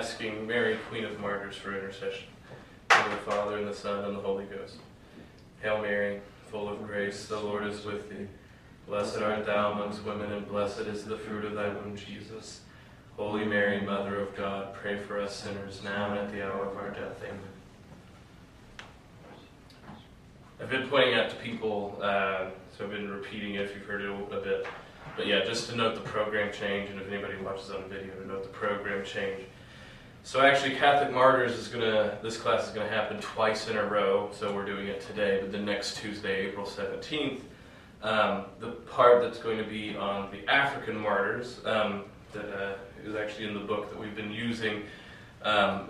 asking Mary, Queen of Martyrs, for intercession. In the Father, and the Son, and the Holy Ghost. Hail Mary, full of grace, the Lord is with thee. Blessed art thou amongst women, and blessed is the fruit of thy womb, Jesus. Holy Mary, Mother of God, pray for us sinners, now and at the hour of our death. Amen. I've been pointing out to people, so I've been repeating it if you've heard it a bit. But yeah, just to note the program change, and if anybody watches on video, to note the program change. So actually, Catholic Martyrs this class is going to happen twice in a row, so we're doing it today, but the next Tuesday, April 17th, the part that's going to be on the African martyrs, that is actually in the book that we've been using.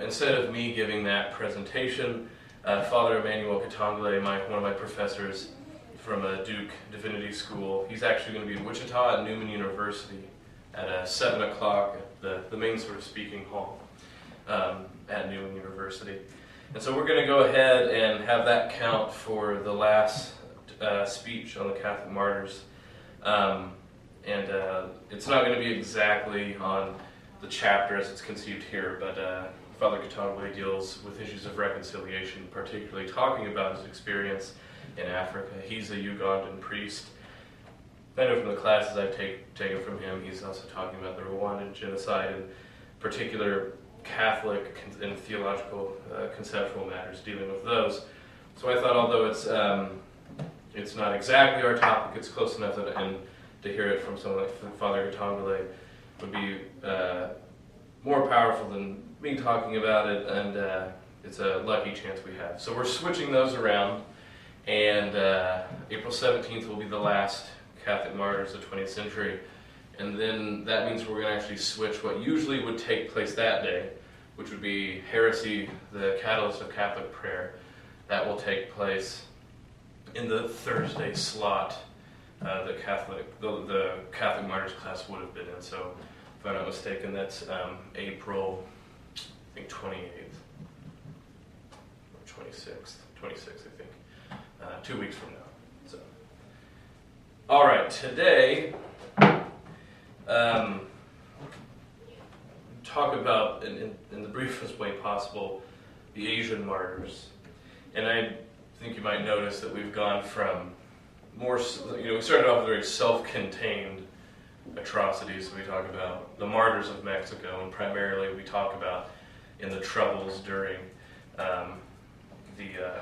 Instead of me giving that presentation, Father Emmanuel Katongole, one of my professors from Duke Divinity School, he's actually going to be in Wichita at Newman University at 7 o'clock at the main sort of speaking hall at Newman University. And so we're going to go ahead and have that count for the last speech on the Catholic Martyrs. It's not going to be exactly on the chapter as it's conceived here, but Father Katongole deals with issues of reconciliation, particularly talking about his experience in Africa. He's a Ugandan priest. I know from the classes I've taken from him, he's also talking about the Rwandan genocide and particular Catholic and theological conceptual matters, dealing with those. So I thought, although it's not exactly our topic, it's close enough that, and to hear it from someone like Father Katongole would be more powerful than me talking about it, and it's a lucky chance we have. So we're switching those around, and April 17th will be the last Catholic Martyrs of the 20th century, and then that means we're going to actually switch what usually would take place that day, which would be Heresy, the Catalyst of Catholic Prayer. That will take place in the Thursday slot the Catholic Martyrs class would have been in. So if I'm not mistaken, that's April, I think 28th or 26th, I think, 2 weeks from now. So, all right, today talk about, in the briefest way possible, the Asian martyrs. And I think you might notice that we've gone from we started off with very self-contained atrocities. We talk about the martyrs of Mexico, and primarily we talk about in the troubles during the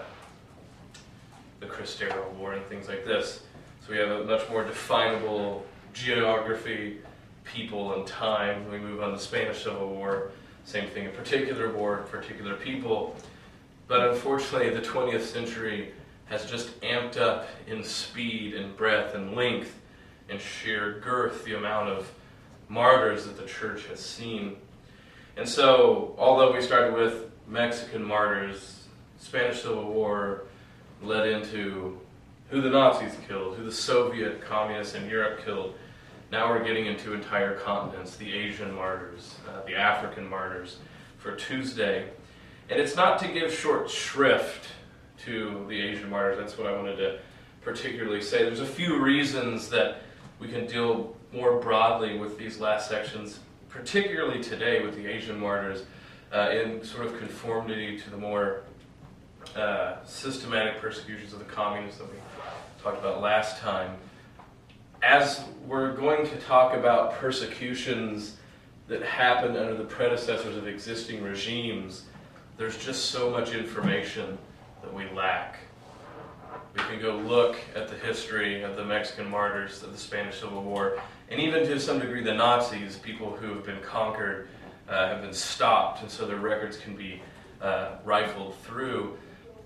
Cristero War and things like this. So we have a much more definable geography, people, and time. We move on to the Spanish Civil War, same thing, a particular war, particular people. But unfortunately, the 20th century has just amped up in speed and breadth and length and sheer girth the amount of martyrs that the church has seen. And so, although we started with Mexican martyrs, Spanish Civil War led into who the Nazis killed, who the Soviet communists in Europe killed. Now we're getting into entire continents, the Asian martyrs, the African martyrs for Tuesday. And it's not to give short shrift to the Asian martyrs. That's what I wanted to particularly say. There's a few reasons that we can deal more broadly with these last sections, particularly today with the Asian martyrs, in sort of conformity to the more systematic persecutions of the communists that we talked about last time. As we're going to talk about persecutions that happened under the predecessors of existing regimes, there's just so much information that we lack. We can go look at the history of the Mexican martyrs of the Spanish Civil War, and even to some degree the Nazis, people who have been conquered, have been stopped, and so their records can be rifled through.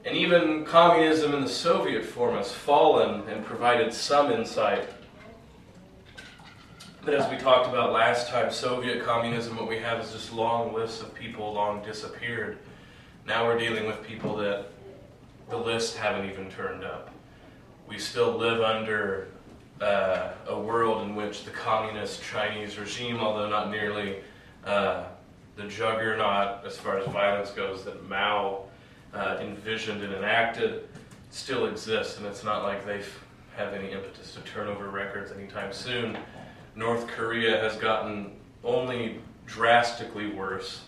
And even communism in the Soviet form has fallen and provided some insight. But as we talked about last time, Soviet communism, what we have is just long lists of people long disappeared. Now we're dealing with people that the lists haven't even turned up. We still live under a world in which the communist Chinese regime, although not nearly the juggernaut as far as violence goes that Mao envisioned and enacted, still exists, and it's not like they have any impetus to turn over records anytime soon. North Korea has gotten only drastically worse.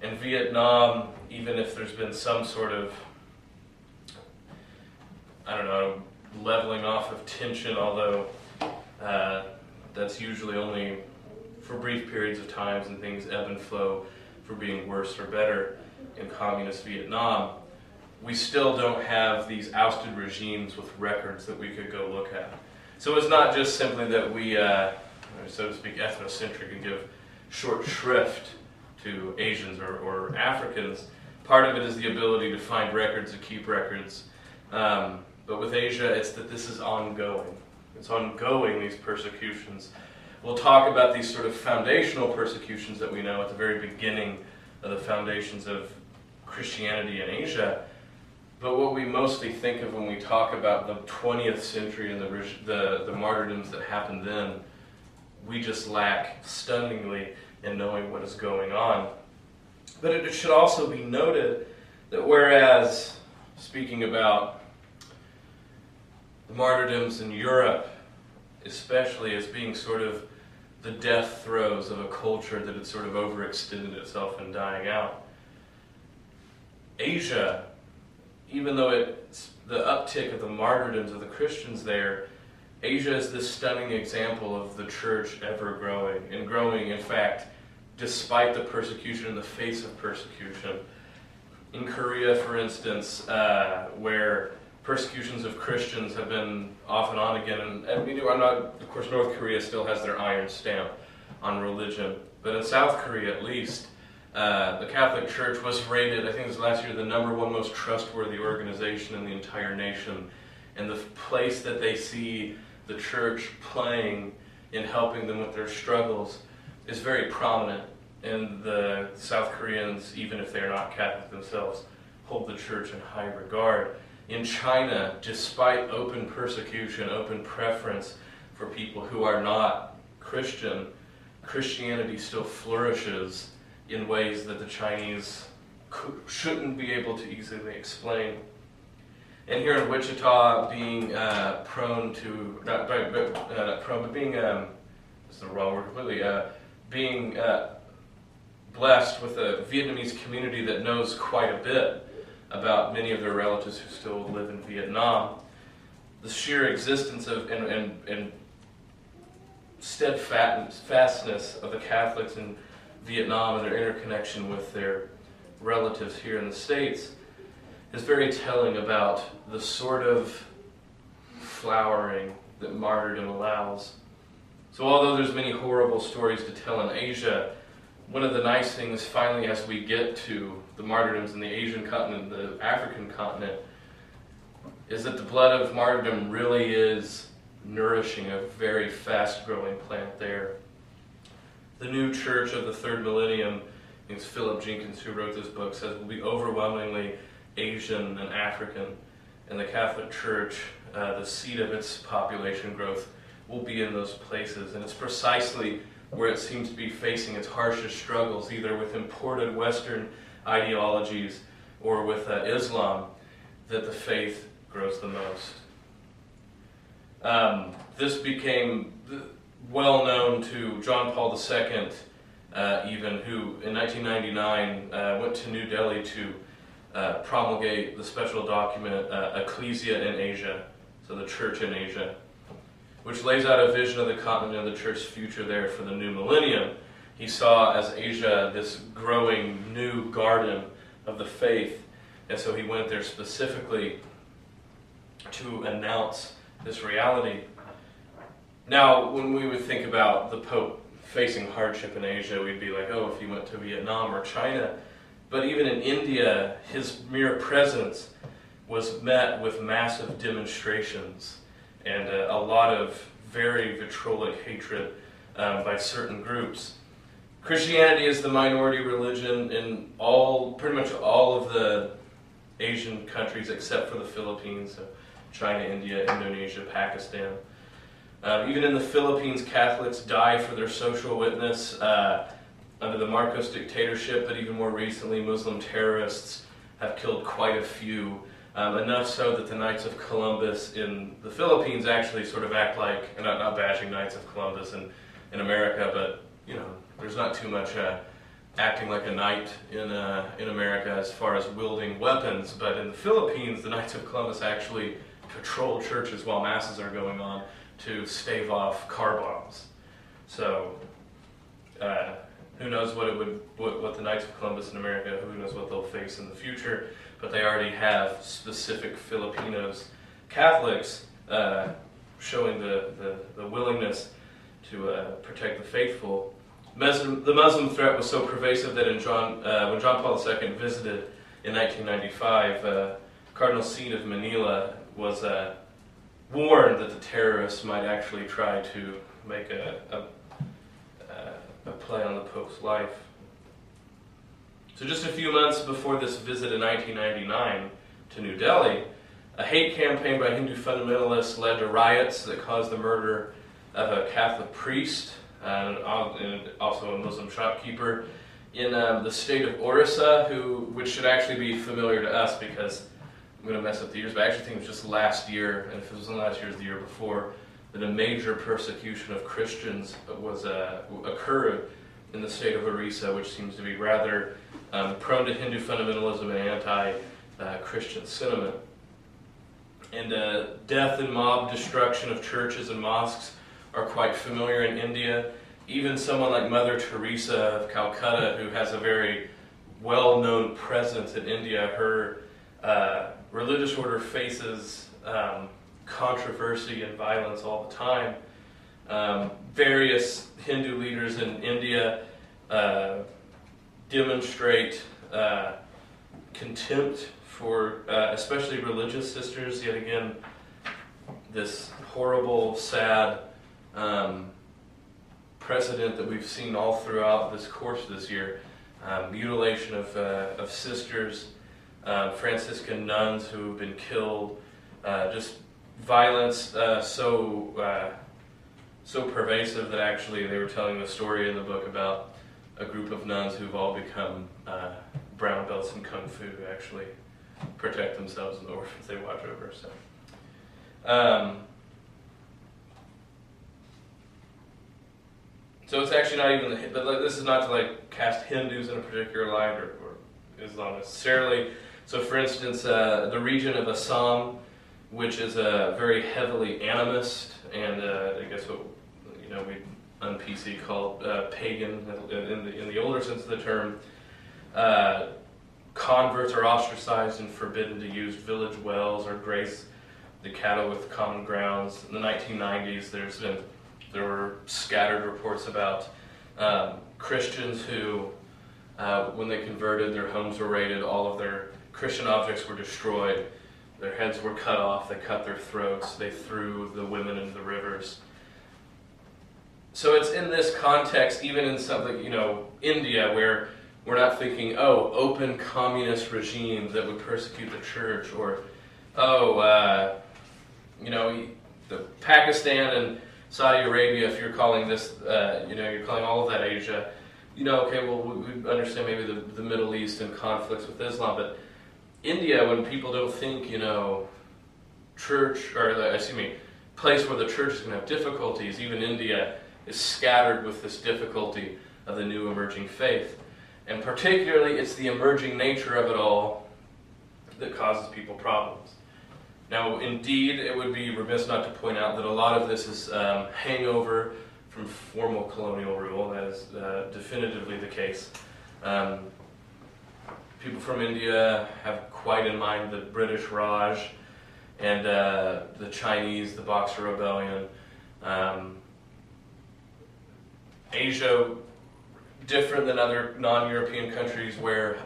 And Vietnam, even if there's been some sort of, leveling off of tension, although that's usually only for brief periods of times and things ebb and flow for being worse or better in communist Vietnam, we still don't have these ousted regimes with records that we could go look at. So it's not just simply that we, so to speak, ethnocentric and give short shrift to Asians or Africans. Part of it is the ability to find records, to keep records. But with Asia, it's that this is ongoing. It's ongoing, these persecutions. We'll talk about these sort of foundational persecutions that we know at the very beginning of the foundations of Christianity in Asia. But what we mostly think of when we talk about the 20th century and the martyrdoms that happened then, we just lack stunningly in knowing what is going on. But it should also be noted that whereas, speaking about the martyrdoms in Europe, especially as being sort of the death throes of a culture that had sort of overextended itself and dying out, Asia, even though it's the uptick of the martyrdoms of the Christians there, Asia is this stunning example of the church ever growing, and growing, in fact, despite the persecution, in the face of persecution. In Korea, for instance, where persecutions of Christians have been off and on again, and of course, North Korea still has their iron stamp on religion, but in South Korea at least, the Catholic Church was rated, I think it was last year, the #1 most trustworthy organization in the entire nation. And the place that they see the church playing in helping them with their struggles is very prominent. And the South Koreans, even if they're not Catholic themselves, hold the church in high regard. In China, despite open persecution, open preference for people who are not Christian, Christianity still flourishes in ways that the Chinese shouldn't be able to easily explain. And here in Wichita, being prone to, not prone, but being, that's the wrong word completely, being blessed with a Vietnamese community that knows quite a bit about many of their relatives who still live in Vietnam. The sheer existence of and steadfastness of the Catholics in Vietnam and their interconnection with their relatives here in the States is very telling about the sort of flowering that martyrdom allows. So although there's many horrible stories to tell in Asia, one of the nice things finally as we get to the martyrdoms in the Asian continent, the African continent, is that the blood of martyrdom really is nourishing a very fast-growing plant there. The new church of the third millennium, I think it's Philip Jenkins who wrote this book, says will be overwhelmingly Asian and African. And the Catholic Church, the seat of its population growth, will be in those places. And it's precisely where it seems to be facing its harshest struggles, either with imported Western ideologies or with Islam, that the faith grows the most. This became well known to John Paul II, even, who in 1999 went to New Delhi to promulgate the special document Ecclesia in Asia, so the Church in Asia, which lays out a vision of the continent and the Church's future there for the new millennium. He saw as Asia this growing new garden of the faith, and so he went there specifically to announce this reality. Now, when we would think about the Pope facing hardship in Asia, we'd be like, oh, if he went to Vietnam or China. But even in India, his mere presence was met with massive demonstrations and a lot of very vitriolic hatred by certain groups. Christianity is the minority religion in pretty much all of the Asian countries except for the Philippines, so China, India, Indonesia, Pakistan. Even in the Philippines, Catholics die for their social witness under the Marcos dictatorship, but even more recently, Muslim terrorists have killed quite a few, enough so that the Knights of Columbus in the Philippines actually sort of act like, and not bashing Knights of Columbus in America, but you know, there's not too much acting like a knight in America as far as wielding weapons, but in the Philippines, the Knights of Columbus actually patrol churches while masses are going on to stave off car bombs. So who knows what the Knights of Columbus in America, who knows what they'll face in the future, but they already have specific Filipinos, Catholics, showing the willingness to protect the faithful. The Muslim threat was so pervasive that when John Paul II visited in 1995, Cardinal Sean of Manila was warned that the terrorists might actually try to make a play on the Pope's life. So just a few months before this visit in 1999 to New Delhi, a hate campaign by Hindu fundamentalists led to riots that caused the murder of a Catholic priest and also a Muslim shopkeeper in the state of Orissa, which should actually be familiar to us because I'm going to mess up the years, but I actually think it was just last year, and if it wasn't last year, it was the year before, that a major persecution of Christians occurred in the state of Orissa, which seems to be rather prone to Hindu fundamentalism and anti-Christian sentiment. And death and mob destruction of churches and mosques are quite familiar in India. Even someone like Mother Teresa of Calcutta, who has a very well-known presence in India, her religious order faces controversy and violence all the time. Various Hindu leaders in India demonstrate contempt for especially religious sisters. Yet again, this horrible, sad precedent that we've seen all throughout this course this year. Mutilation of sisters, Franciscan nuns who have been killed, just violence so pervasive that actually they were telling the story in the book about a group of nuns who've all become brown belts in Kung Fu to actually protect themselves and the orphans they watch over. So it's actually not even, but this is not to cast Hindus in a particular light or Islam necessarily. So for instance, the region of Assam, which is very heavily animist, and I guess what we un-PC called pagan in the older sense of the term, converts are ostracized and forbidden to use village wells or graze the cattle with common grounds. In the 1990s, there were scattered reports about Christians who, when they converted, their homes were raided, all of their Christian objects were destroyed, their heads were cut off, they cut their throats, they threw the women into the rivers. So it's in this context, even in something, India, where we're not thinking, open communist regimes that would persecute the church, or, the Pakistan and Saudi Arabia, if you're calling this, you're calling all of that Asia, okay, well, we understand maybe the Middle East and conflicts with Islam, but India, when people don't think, church, or place where the church is going to have difficulties, even India is scattered with this difficulty of the new emerging faith. And particularly, it's the emerging nature of it all that causes people problems. Now, indeed, it would be remiss not to point out that a lot of this is hangover from formal colonial rule. That is definitively the case. People from India have quite in mind the British Raj and the Chinese, the Boxer Rebellion. Asia, different than other non-European countries where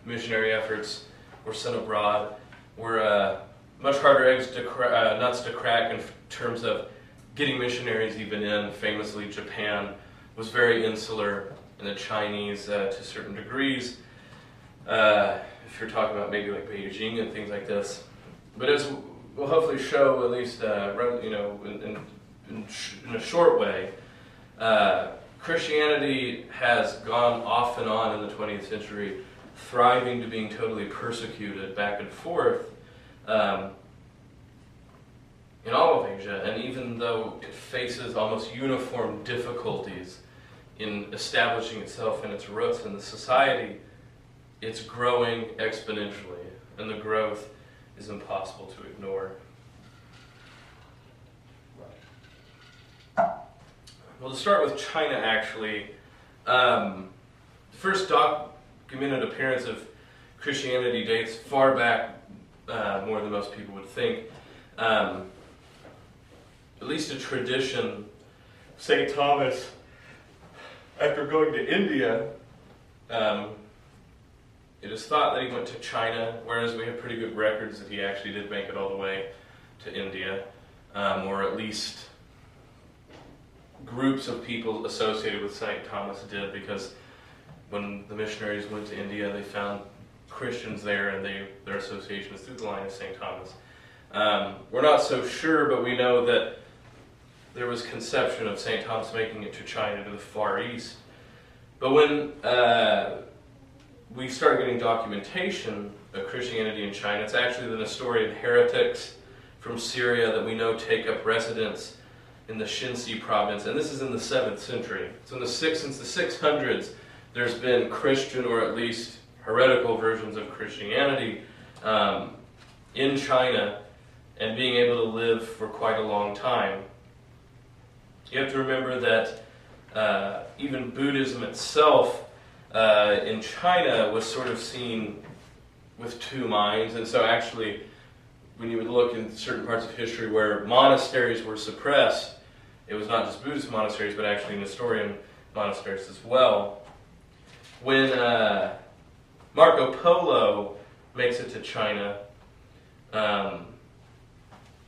missionary efforts were sent abroad, were much harder nuts to crack in terms of getting missionaries even in. Famously, Japan was very insular, and the Chinese to certain degrees. If you're talking about maybe like Beijing and things like this. But as we'll hopefully show, at least in a short way, Christianity has gone off and on in the 20th century, thriving to being totally persecuted back and forth in all of Asia. And even though it faces almost uniform difficulties in establishing itself and its roots in the society, it's growing exponentially, and the growth is impossible to ignore. Well, to start with China, actually, the first documented appearance of Christianity dates far back, more than most people would think. At least a tradition, St. Thomas, after going to India, it is thought that he went to China, whereas we have pretty good records that he actually did make it all the way to India, or at least groups of people associated with St. Thomas did, because when the missionaries went to India, they found Christians there, and their association is through the line of St. Thomas. We're not so sure, but we know that there was conception of St. Thomas making it to China, to the Far East. But when we started getting documentation of Christianity in China, it's actually the Nestorian heretics from Syria that we know take up residence in the Shinsi province, and this is in the 7th century. So since the 600s, there's been Christian, or at least heretical versions of Christianity in China, and being able to live for quite a long time. You have to remember that even Buddhism itself in China was sort of seen with two minds, and so actually, when you would look in certain parts of history where monasteries were suppressed, it was not just Buddhist monasteries, but actually Nestorian monasteries as well. When Marco Polo makes it to China,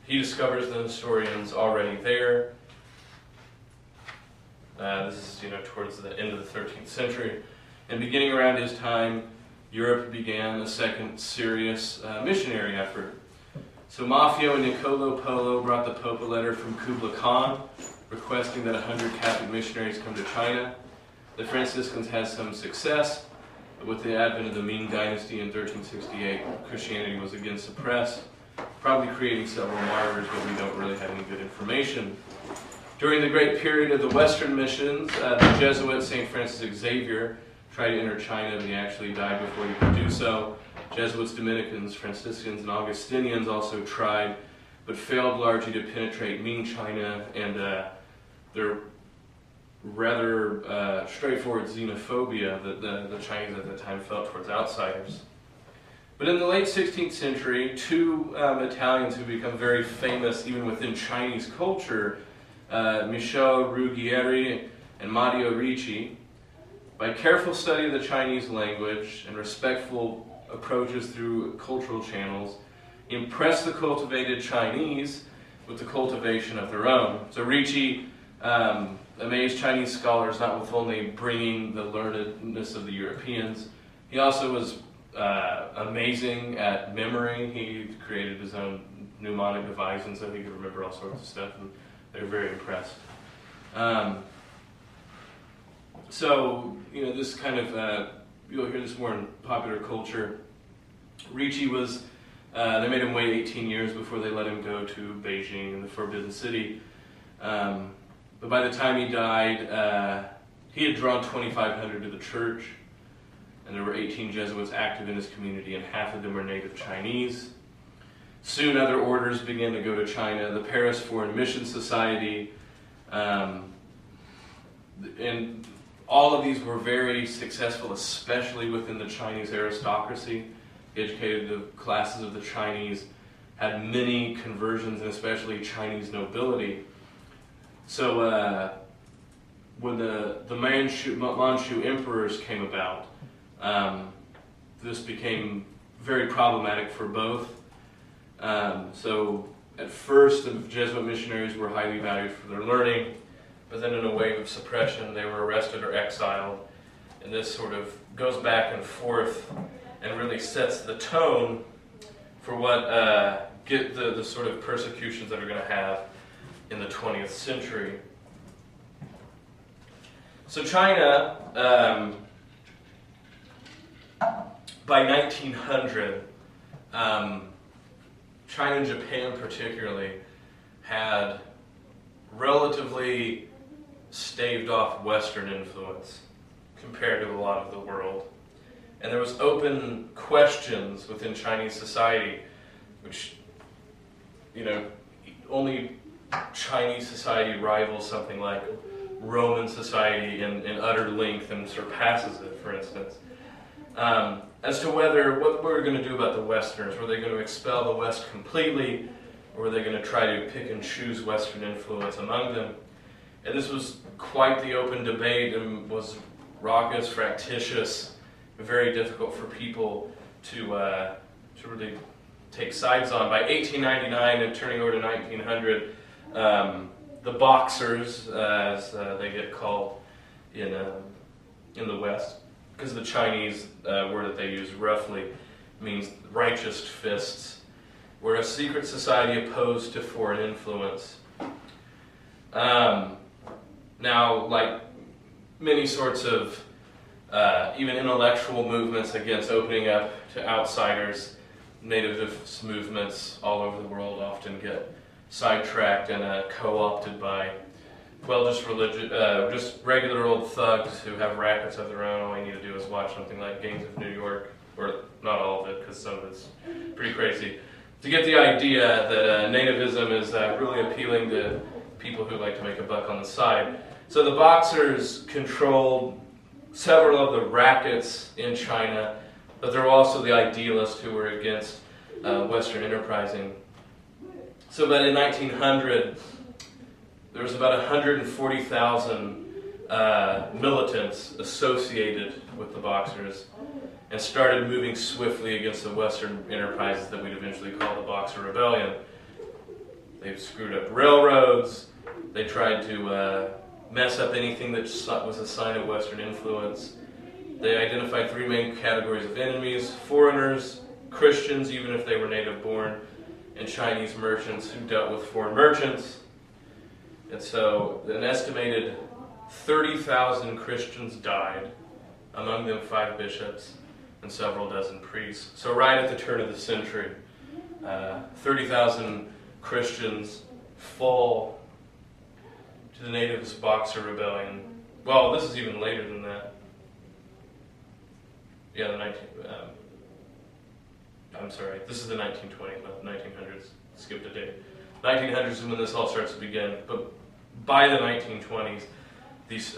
he discovers the Nestorians already there. This is, towards the end of the 13th century. And beginning around his time, Europe began a second serious missionary effort. So Maffeo and Niccolo Polo brought the Pope a letter from Kublai Khan requesting that 100 Catholic missionaries come to China. The Franciscans had some success, but with the advent of the Ming Dynasty in 1368, Christianity was again suppressed, probably creating several martyrs, but we don't really have any good information. During the great period of the Western missions, the Jesuit St. Francis Xavier tried to enter China, but he actually died before he could do so. Jesuits, Dominicans, Franciscans, and Augustinians also tried, but failed largely to penetrate Ming China, and their rather straightforward xenophobia that the Chinese at that time felt towards outsiders. But in the late 16th century, two Italians who become very famous even within Chinese culture, Michel Ruggieri and Matteo Ricci, by careful study of the Chinese language and respectful approaches through cultural channels, impressed the cultivated Chinese with the cultivation of their own. So Ricci amazed Chinese scholars not with only bringing the learnedness of the Europeans, he also was amazing at memory. He created his own mnemonic device, and so he could remember all sorts of stuff, and they were very impressed. So, this kind of, you'll hear this more in popular culture. Ricci was, they made him wait 18 years before they let him go to Beijing and the Forbidden City. But by the time he died, he had drawn 2,500 to the church, and there were 18 Jesuits active in his community, and half of them were native Chinese. Soon other orders began to go to China. The Paris Foreign Mission Society, and all of these were very successful, especially within the Chinese aristocracy. Educated the classes of the Chinese, had many conversions, and especially Chinese nobility. So when the Manchu emperors came about, this became very problematic for both. So at first, the Jesuit missionaries were highly valued for their learning, but then in a wave of suppression, they were arrested or exiled. And this sort of goes back and forth and really sets the tone for what get the sort of persecutions that are going to have in the 20th century. So China, by 1900, China and Japan particularly had relatively staved off Western influence compared to a lot of the world. And there was open questions within Chinese society, which, only Chinese society rivals something like Roman society in utter length and surpasses it, for instance. As to what were going to do about the Westerners. Were they going to expel the West completely, or were they going to try to pick and choose Western influence among them? And this was quite the open debate and was raucous, fractious, very difficult for people to really take sides on. By 1899 and turning over to 1900, the Boxers, as they get called in the West, because the Chinese word that they use roughly means righteous fists, were a secret society opposed to foreign influence. Now, like many sorts of even intellectual movements against opening up to outsiders, nativist movements all over the world often get sidetracked and co-opted by, just regular old thugs who have rackets of their own. All you need to do is watch something like Gangs of New York, or not all of it, because some of it's pretty crazy, to get the idea that nativism is really appealing to people who like to make a buck on the side. So the Boxers controlled several of the rackets in China, but there were also the idealists who were against Western enterprising. So but in 1900, there was about 140,000 militants associated with the Boxers and started moving swiftly against the Western enterprises that we'd eventually call the Boxer Rebellion. They screwed up railroads. They tried to mess up anything that was a sign of Western influence. They identified three main categories of enemies: foreigners, Christians, even if they were native-born, and Chinese merchants who dealt with foreign merchants. And so an estimated 30,000 Christians died, among them 5 bishops and several dozen priests. So right at the turn of the century, 30,000 Christians fall to the natives' Boxer Rebellion. Well, this is even later than that. Yeah, this is the 1920s, not the 1900s. Skipped a date. 1900s is when this all starts to begin. But by the 1920s, these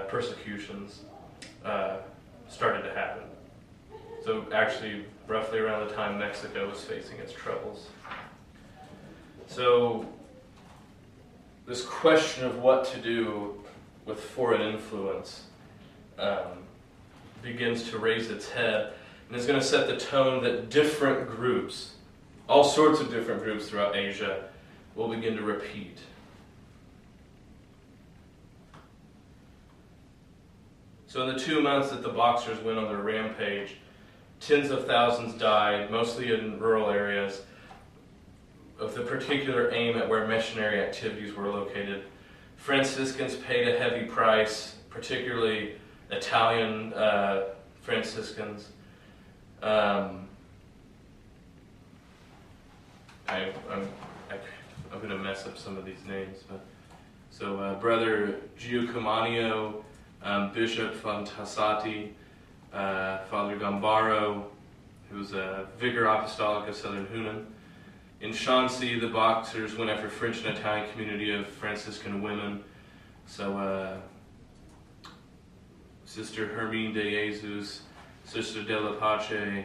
persecutions started to happen. So actually, roughly around the time Mexico was facing its troubles. So this question of what to do with foreign influence begins to raise its head, and is going to set the tone that different groups, all sorts of different groups throughout Asia, will begin to repeat. So in the 2 months that the Boxers went on their rampage, tens of thousands died, mostly in rural areas, with the particular aim at where missionary activities were located. Franciscans paid a heavy price, particularly Italian Franciscans. I'm going to mess up some of these names, but so Brother Giacomanio, Bishop Fantasati, Father Gambaro, who was a Vicar Apostolic of Southern Hunan. In Shanxi, the Boxers went after French and Italian community of Franciscan women. So Sister Hermine de Jesus, Sister de la Pace,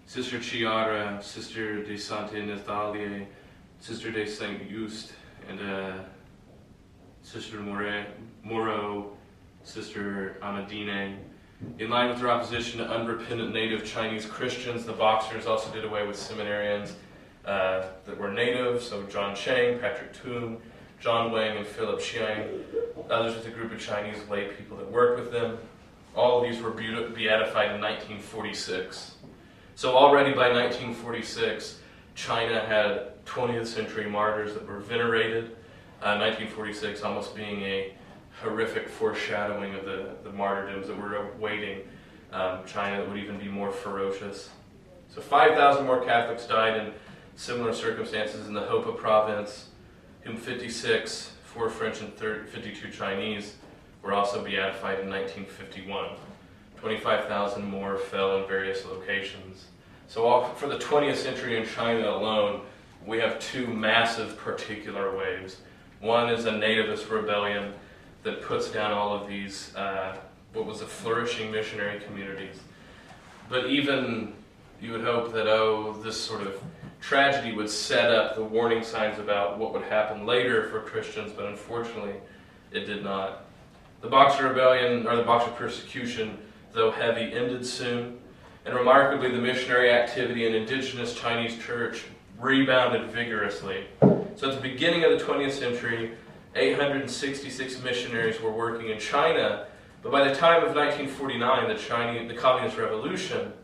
Sister Chiara, Sister de Sante Nathalie, Sister de Saint Just, and Sister Moreau, Sister Amadine. In line with their opposition to unrepentant native Chinese Christians, the Boxers also did away with seminarians that were native, so John Chang, Patrick Toon, John Wang, and Philip Chiang, others with a group of Chinese lay people that worked with them. All of these were beatified in 1946. So already by 1946, China had 20th century martyrs that were venerated. 1946 almost being a horrific foreshadowing of the martyrdoms that were awaiting China that would even be more ferocious. So 5,000 more Catholics died in similar circumstances in the Hopa province, whom 56, 4 French and 52 Chinese, were also beatified in 1951. 25,000 more fell in various locations. So for the 20th century in China alone, we have two massive particular waves. One is a nativist rebellion that puts down all of these, what was a flourishing missionary communities. But even you would hope that, this sort of tragedy would set up the warning signs about what would happen later for Christians, but unfortunately it did not. The Boxer Rebellion, or the Boxer persecution, though heavy, ended soon, and remarkably the missionary activity in indigenous Chinese church rebounded vigorously. So at the beginning of the 20th century, 866 missionaries were working in China, but by the time of 1949, the Communist Revolution,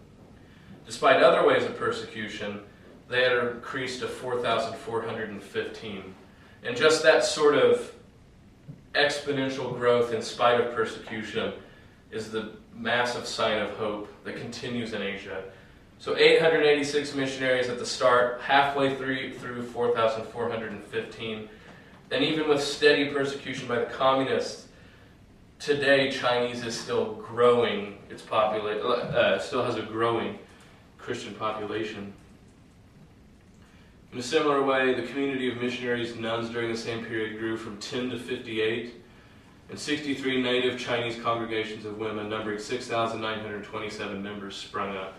despite other ways of persecution, they had increased to 4,415. And just that sort of exponential growth in spite of persecution is the massive sign of hope that continues in Asia. So 886 missionaries at the start, halfway through 4,415. And even with steady persecution by the communists, today Chinese is still growing its still has a growing Christian population. In a similar way, the community of missionaries and nuns during the same period grew from 10 to 58, and 63 native Chinese congregations of women numbering 6,927 members sprung up.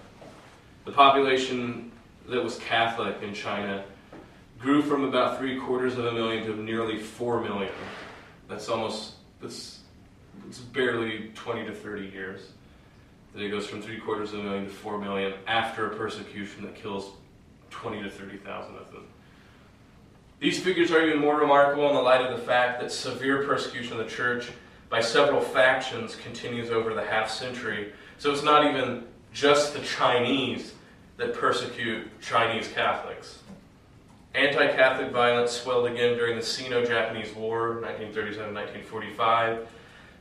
The population that was Catholic in China grew from about 750,000 to nearly 4 million. It's barely 20 to 30 years that it goes from 750,000 to 4 million after a persecution that kills 20 to 30,000 of them. These figures are even more remarkable in the light of the fact that severe persecution of the church by several factions continues over the half century. So it's not even just the Chinese that persecute Chinese Catholics. Anti-Catholic violence swelled again during the Sino-Japanese War, 1937-1945.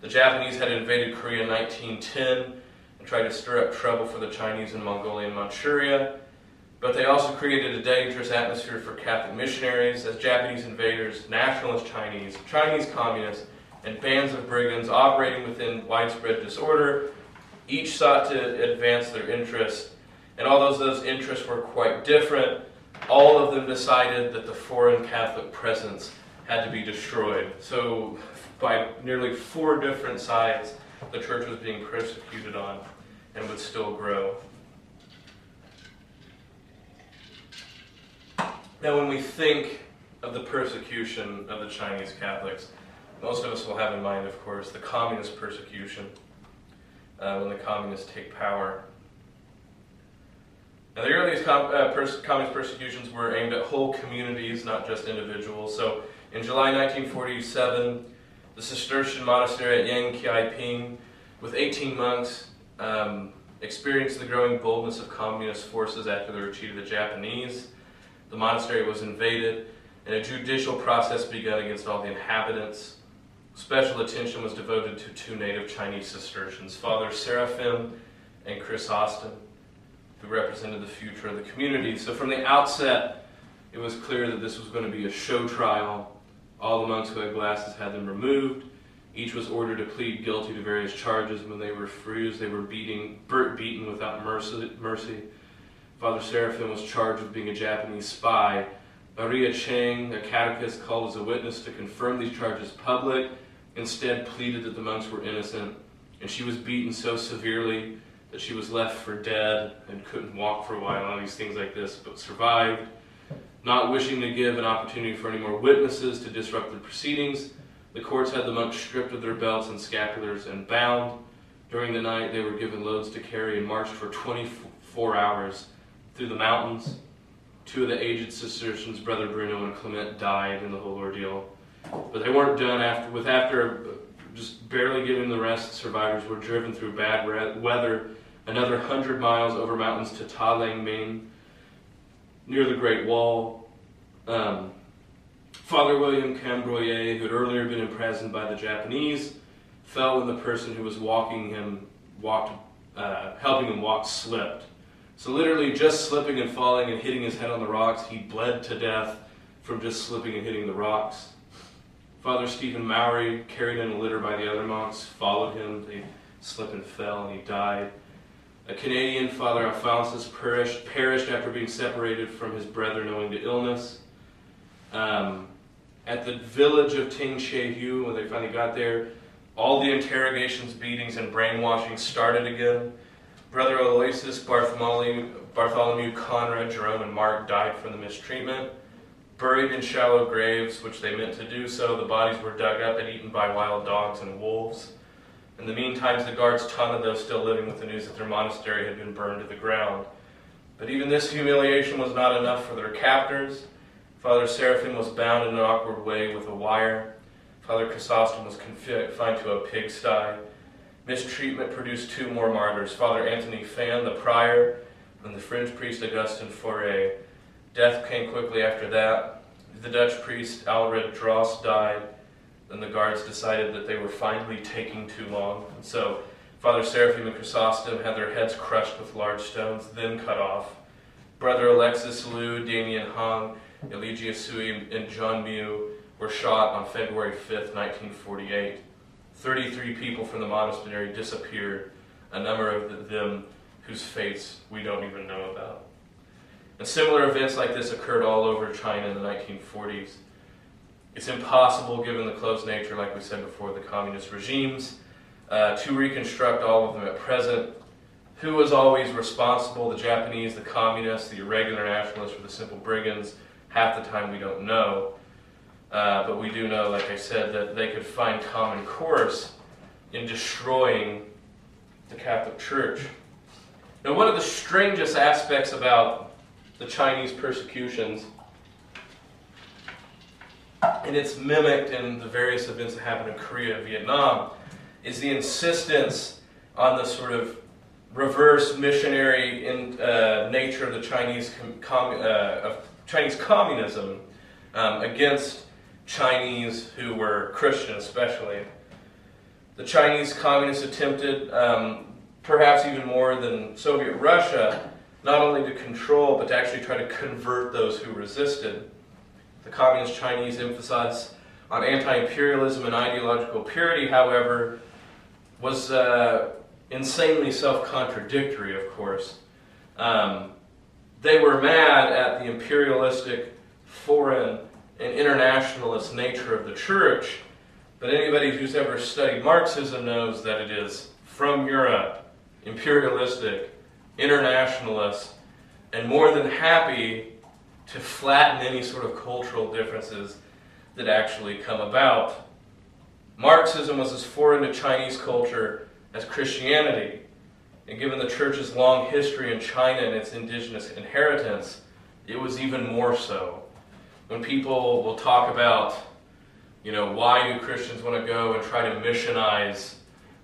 The Japanese had invaded Korea in 1910 and tried to stir up trouble for the Chinese in Mongolia and Manchuria. But they also created a dangerous atmosphere for Catholic missionaries as Japanese invaders, nationalist Chinese, Chinese communists, and bands of brigands operating within widespread disorder each sought to advance their interests. And although those interests were quite different, all of them decided that the foreign Catholic presence had to be destroyed. So by nearly 4 different sides, the church was being persecuted on and would still grow. Now, when we think of the persecution of the Chinese Catholics, most of us will have in mind, of course, the communist persecution, when the communists take power. Now, the earliest communist persecutions were aimed at whole communities, not just individuals. So, in July 1947, the Cistercian monastery at Yangqiaiping, with 18 monks, experienced the growing boldness of communist forces after the retreat of the Japanese. The monastery was invaded, and a judicial process began against all the inhabitants. Special attention was devoted to 2 native Chinese Cistercians, Father Seraphim and Chrysostom, who represented the future of the community. So from the outset, it was clear that this was going to be a show trial. All the monks who had glasses had them removed. Each was ordered to plead guilty to various charges. When they were refused, they were beaten without mercy. Father Seraphim was charged with being a Japanese spy. Maria Chang, a catechist, called as a witness to confirm these charges public, instead pleaded that the monks were innocent, and she was beaten so severely that she was left for dead and couldn't walk for a while, all these things like this, but survived. Not wishing to give an opportunity for any more witnesses to disrupt the proceedings, the courts had the monks stripped of their belts and scapulars and bound. During the night, they were given loads to carry and marched for 24 hours through the mountains. 2 of the aged Cistercians, Brother Bruno and Clement, died in the whole ordeal. But they weren't done. After just barely getting the rest, the survivors were driven through bad weather another 100 miles over mountains to Talangming, near the Great Wall. Father William Cambroyer, who had earlier been imprisoned by the Japanese, fell when the person who was helping him walk slipped. So literally just slipping and falling and hitting his head on the rocks, he bled to death from just slipping and hitting the rocks. Father Stephen Mowry, carried in a litter by the other monks, followed him. They slipped and fell, and he died. A Canadian, Father Alphonsus, perished after being separated from his brethren owing to illness. At the village of Ting Shehu, when they finally got there, all the interrogations, beatings, and brainwashing started again. Brother Aloysius, Bartholomew, Conrad, Jerome, and Mark died from the mistreatment. Buried in shallow graves, which they meant to do so, the bodies were dug up and eaten by wild dogs and wolves. In the meantime, the guards taunted those still living with the news that their monastery had been burned to the ground. But even this humiliation was not enough for their captors. Father Seraphim was bound in an awkward way with a wire. Father Chrysostom was confined to a pigsty. Mistreatment produced 2 more martyrs, Father Anthony Fan, the prior, and the French priest Augustin Fauré. Death came quickly after that. The Dutch priest Alred Dross died. Then the guards decided that they were finally taking too long. And so Father Seraphim and Chrysostom had their heads crushed with large stones, then cut off. Brother Alexis Liu, Damien Hong, Eligius Sui, and John Mew were shot on February 5th, 1948. 33 people from the monastery disappeared, a number of them whose fates we don't even know about. And similar events like this occurred all over China in the 1940s. It's impossible, given the close nature, like we said before, the communist regimes, to reconstruct all of them at present. Who was always responsible? The Japanese, the communists, the irregular nationalists, or the simple brigands? Half the time we don't know. But we do know, like I said, that they could find common course in destroying the Catholic Church. Now, one of the strangest aspects about the Chinese persecutions, and it's mimicked in the various events that happened in Korea and Vietnam, is the insistence on the sort of reverse missionary nature of the Chinese communism against Chinese who were Christian, especially. The Chinese communists attempted, perhaps even more than Soviet Russia, not only to control, but to actually try to convert those who resisted. The communist Chinese emphasis on anti-imperialism and ideological purity, however, was insanely self-contradictory, of course. They were mad at the imperialistic, foreign, and internationalist nature of the church, but anybody who's ever studied Marxism knows that it is from Europe, imperialistic, internationalist, and more than happy to flatten any sort of cultural differences that actually come about. Marxism was as foreign to Chinese culture as Christianity, and given the church's long history in China and its indigenous inheritance, it was even more so. When people will talk about, why do Christians want to go and try to missionize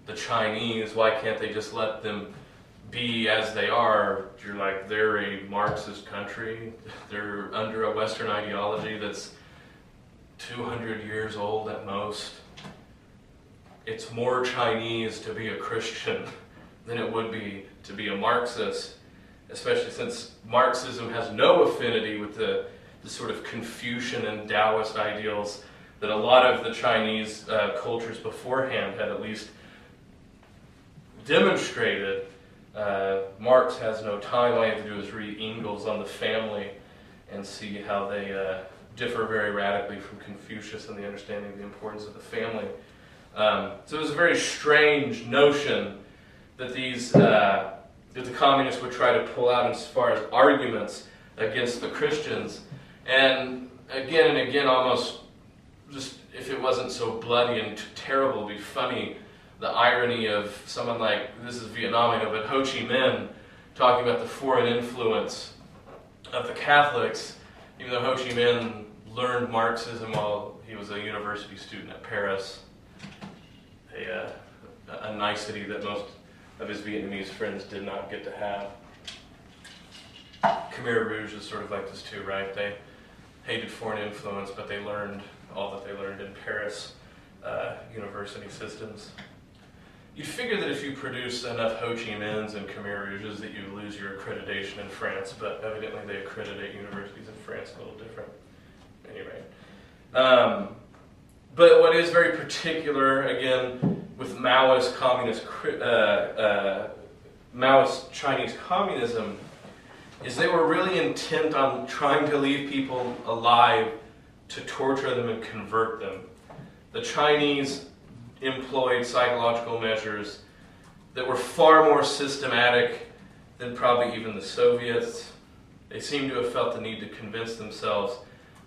the Chinese? Why can't they just let them be as they are? You're like, they're a Marxist country. They're under a Western ideology that's 200 years old at most. It's more Chinese to be a Christian than it would be to be a Marxist, especially since Marxism has no affinity with the sort of Confucian and Taoist ideals that a lot of the Chinese cultures beforehand had at least demonstrated. Marx has no time. All you have to do is read Engels on the family and see how they differ very radically from Confucius in the understanding of the importance of the family. So it was a very strange notion that that the communists would try to pull out as far as arguments against the Christians. And again, almost just if it wasn't so bloody and terrible, it'd be funny, the irony of someone like, this is Vietnam, I know, but Ho Chi Minh talking about the foreign influence of the Catholics, even though Ho Chi Minh learned Marxism while he was a university student at Paris, a nicety that most of his Vietnamese friends did not get to have. Khmer Rouge is sort of like this too, right? They hated foreign influence, but they learned all that they learned in Paris university systems. You'd figure that if you produce enough Ho Chi Minhs and Khmer Rouges that you lose your accreditation in France, but evidently they accreditate universities in France a little different. Anyway. But what is very particular, again, with Maoist Chinese communism, is they were really intent on trying to leave people alive to torture them and convert them. The Chinese employed psychological measures that were far more systematic than probably even the Soviets. They seem to have felt the need to convince themselves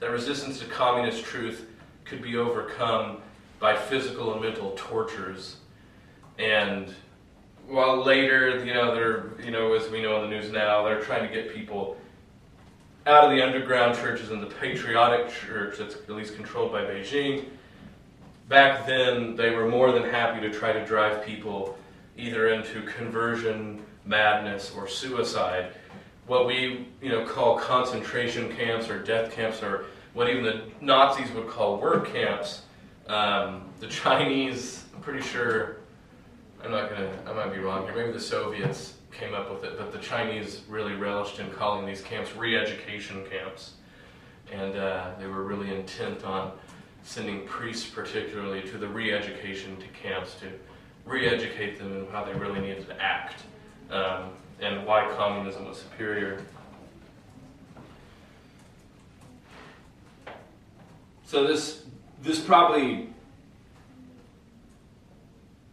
that resistance to communist truth could be overcome by physical and mental tortures. And while later, they're, as we know in the news now, they're trying to get people out of the underground churches and the patriotic church that's at least controlled by Beijing. Back then, they were more than happy to try to drive people either into conversion, madness, or suicide. What we call concentration camps or death camps, or what even the Nazis would call work camps. The Chinese, I'm pretty sure, I might be wrong here, maybe the Soviets came up with it, but the Chinese really relished in calling these camps re-education camps. And they were really intent on sending priests particularly to the re-education camps to re-educate them in how they really needed to act, and why communism was superior. So this probably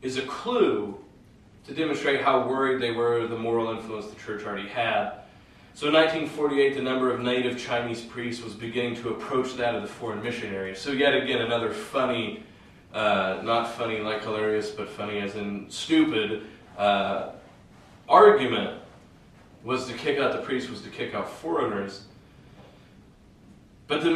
is a clue to demonstrate how worried they were of the moral influence the church already had. So in 1948, the number of native Chinese priests was beginning to approach that of the foreign missionaries. So yet again, another funny, not funny like hilarious, but funny as in stupid, argument was to kick out the priests, was to kick out foreigners. But the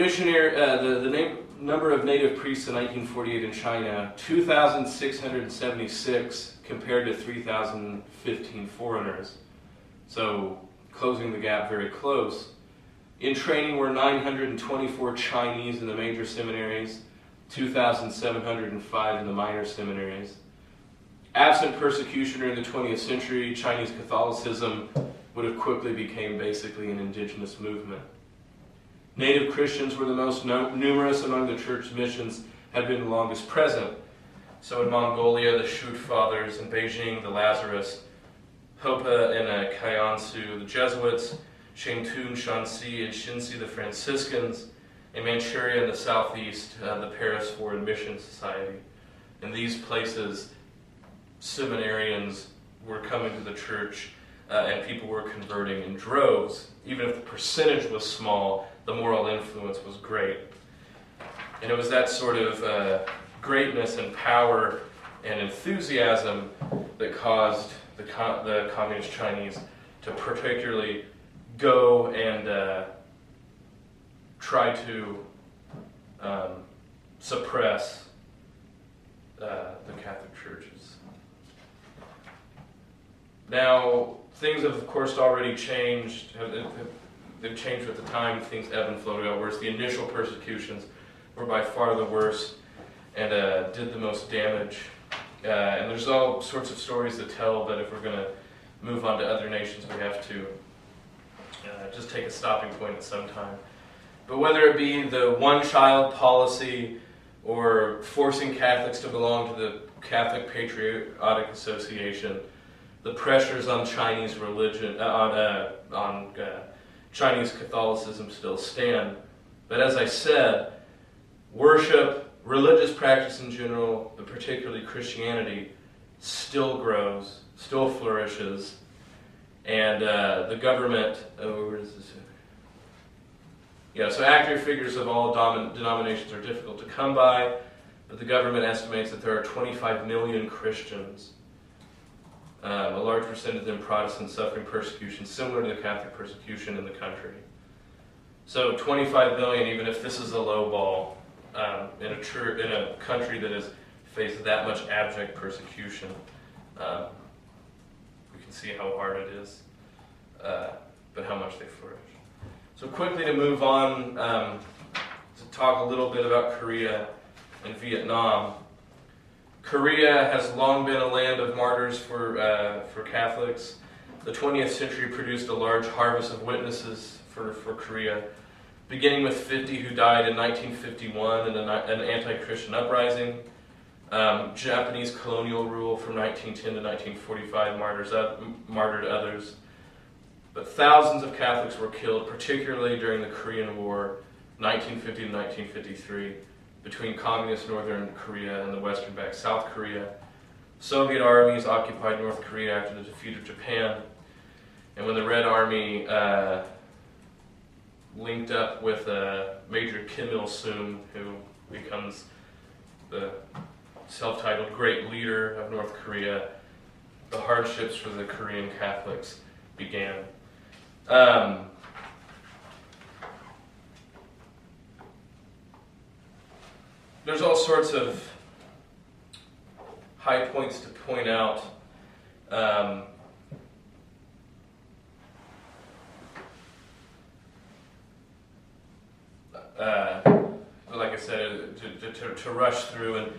number of native priests in 1948 in China, 2,676 compared to 3,015 foreigners. So closing the gap very close. In training were 924 Chinese in the major seminaries, 2,705 in the minor seminaries. Absent persecution during the 20th century, Chinese Catholicism would have quickly become basically an indigenous movement. Native Christians were the most numerous among the church missions, had been the longest present. So in Mongolia, the Shute Fathers, in Beijing, the Lazarus, Hopa and Kaiansu, the Jesuits, Shentun, Shanxi, and Shinxi, the Franciscans, in Manchuria in the southeast, the Paris Foreign Mission Society. In these places, seminarians were coming to the church, and people were converting in droves. Even if the percentage was small, the moral influence was great. And it was that sort of greatness and power and enthusiasm that caused the communist Chinese to particularly go and try to suppress the Catholic churches. Now, things have, of course, already changed. They've changed with the time. Things ebb and flow out, whereas the initial persecutions were by far the worst and did the most damage. And there's all sorts of stories to tell, but if we're going to move on to other nations, we have to just take a stopping point at some time. But whether it be the one-child policy or forcing Catholics to belong to the Catholic Patriotic Association, the pressures on Chinese religion, on Chinese Catholicism still stand. But as I said, worship, religious practice in general, but particularly Christianity, still grows, still flourishes, and the government, where is this? Yeah, so accurate figures of all denominations are difficult to come by, but the government estimates that there are 25 million Christians, a large percentage of them Protestants suffering persecution similar to the Catholic persecution in the country. So 25 million, even if this is a low ball, in a country that has faced that much abject persecution, we can see how hard it is, but how much they flourish. So quickly to move on to talk a little bit about Korea and Vietnam. Korea has long been a land of martyrs for Catholics. The 20th century produced a large harvest of witnesses for Korea. beginning with 50 who died in 1951 in an anti-Christian uprising. Japanese colonial rule from 1910 to 1945 martyred others. But thousands of Catholics were killed, particularly during the Korean War, 1950 to 1953, between communist Northern Korea and the Western-backed South Korea. Soviet armies occupied North Korea after the defeat of Japan. And when the Red Army linked up with Major Kim Il-sung, who becomes the self-titled Great Leader of North Korea, the hardships for the Korean Catholics began. There's all sorts of high points to point out. Like I said, to rush through, and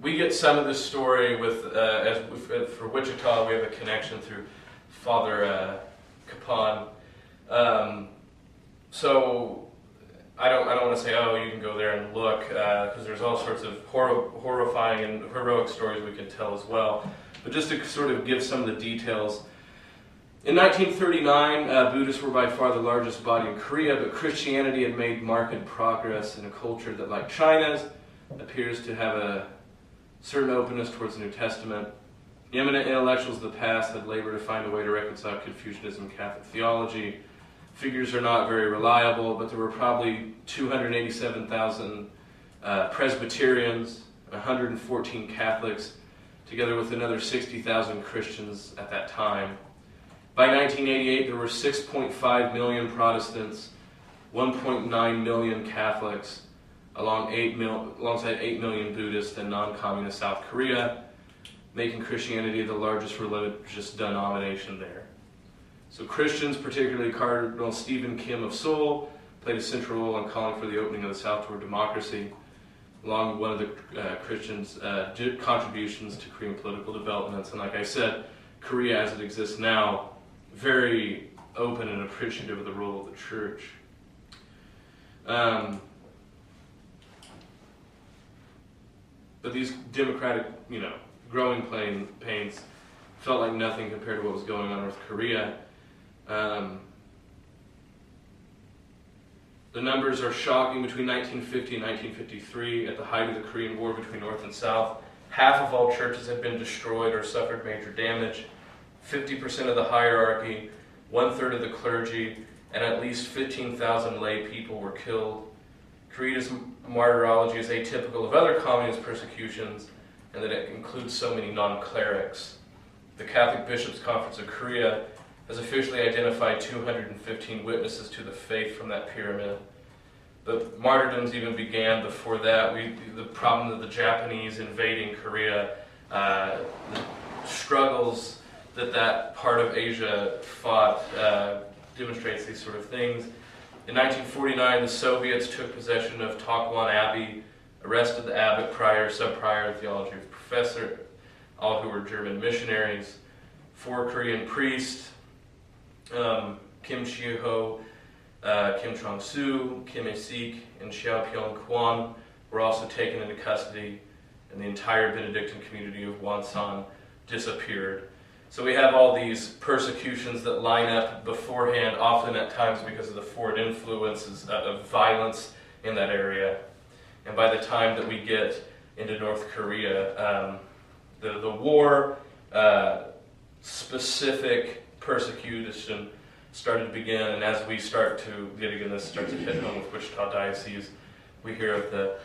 we get some of this story with for Wichita. We have a connection through Father Capon. So I don't want to say, oh, you can go there and look, because there's all sorts of horrifying and heroic stories we can tell as well. But just to sort of give some of the details. In 1939, Buddhists were by far the largest body in Korea, but Christianity had made marked progress in a culture that, like China's, appears to have a certain openness towards the New Testament. Eminent intellectuals of the past had labored to find a way to reconcile Confucianism and Catholic theology. Figures are not very reliable, but there were probably 287,000 Presbyterians, 114 Catholics, together with another 60,000 Christians at that time. By 1988, there were 6.5 million Protestants, 1.9 million Catholics, alongside 8 million Buddhists and non-communist South Korea, making Christianity the largest religious denomination there. So Christians, particularly Cardinal Stephen Kim of Seoul, played a central role in calling for the opening of the South toward democracy, along with one of the Christians' contributions to Korean political developments. And like I said, Korea as it exists now, very open and appreciative of the role of the church. But these democratic, growing pains felt like nothing compared to what was going on in North Korea. The numbers are shocking. Between 1950 and 1953, at the height of the Korean War between North and South, half of all churches had been destroyed or suffered major damage. 50% of the hierarchy, 1/3 of the clergy, and at least 15,000 lay people were killed. Korea's martyrology is atypical of other communist persecutions, and that it includes so many non-clerics. The Catholic Bishops' Conference of Korea has officially identified 215 witnesses to the faith from that pyramid. But martyrdoms even began before that. The problem of the Japanese invading Korea, the struggles that part of Asia fought demonstrates these sort of things. In 1949, the Soviets took possession of Takwon Abbey, arrested the abbot, prior, sub-prior, theology professor, all who were German missionaries. 4 Korean priests, Kim Chi-ho, Kim Chong-soo, Kim Il-sik, and Xiaopyong Kwan were also taken into custody, and the entire Benedictine community of Wonsan disappeared. So we have all these persecutions that line up beforehand, often at times because of the foreign influences of violence in that area. And by the time that we get into North Korea, the war, specific persecution started to begin, and as we start to, yet again, this starts to hit home with Wichita Diocese, we hear of the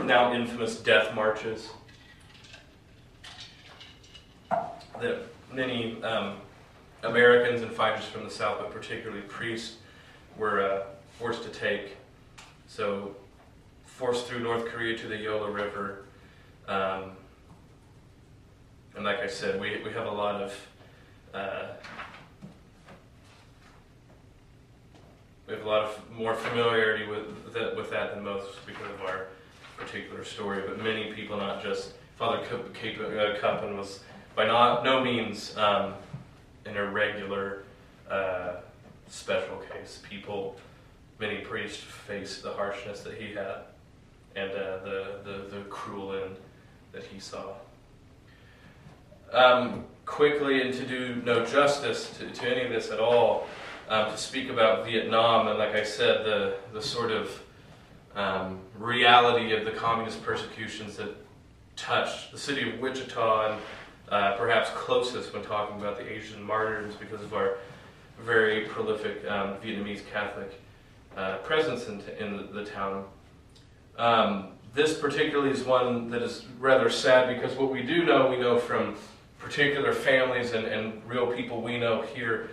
now infamous death marches that many Americans and fighters from the South, but particularly priests, were forced to take. So, forced through North Korea to the Yola River. And like I said, we have a lot of more familiarity with that than most because of our particular story. But many people, not just Father Cuppen, was by no means an irregular special case. Many priests faced the harshness that he had and the cruel end that he saw. Quickly, and to do no justice to any of this at all, to speak about Vietnam, and like I said, the sort of reality of the communist persecutions that touched the city of Wichita, and perhaps closest when talking about the Asian Martyrs because of our very prolific Vietnamese Catholic presence in the town. This particularly is one that is rather sad because what we know from particular families and real people we know here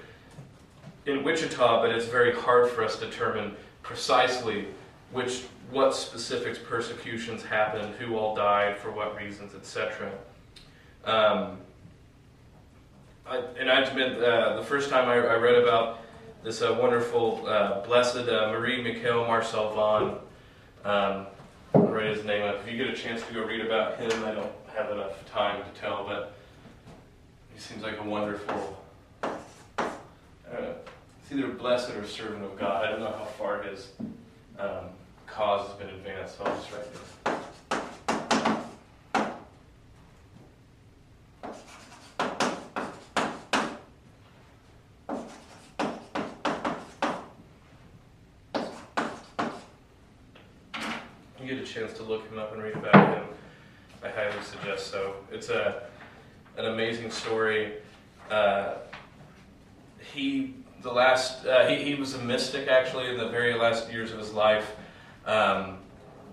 in Wichita, but it's very hard for us to determine precisely what specific persecutions happened, who all died, for what reasons, etc. I admit, the first time I read about this wonderful, blessed Marie Michael Marcel Vaughan, I'll write his name up. If you get a chance to go read about him, I don't have enough time to tell, but he seems like a wonderful, I don't know, it's either blessed or servant of God. I don't know how far his cause has been advanced, so I'll just write this. You get a chance to look him up and read about him, I highly suggest so. It's an amazing story. He was a mystic actually in the very last years of his life.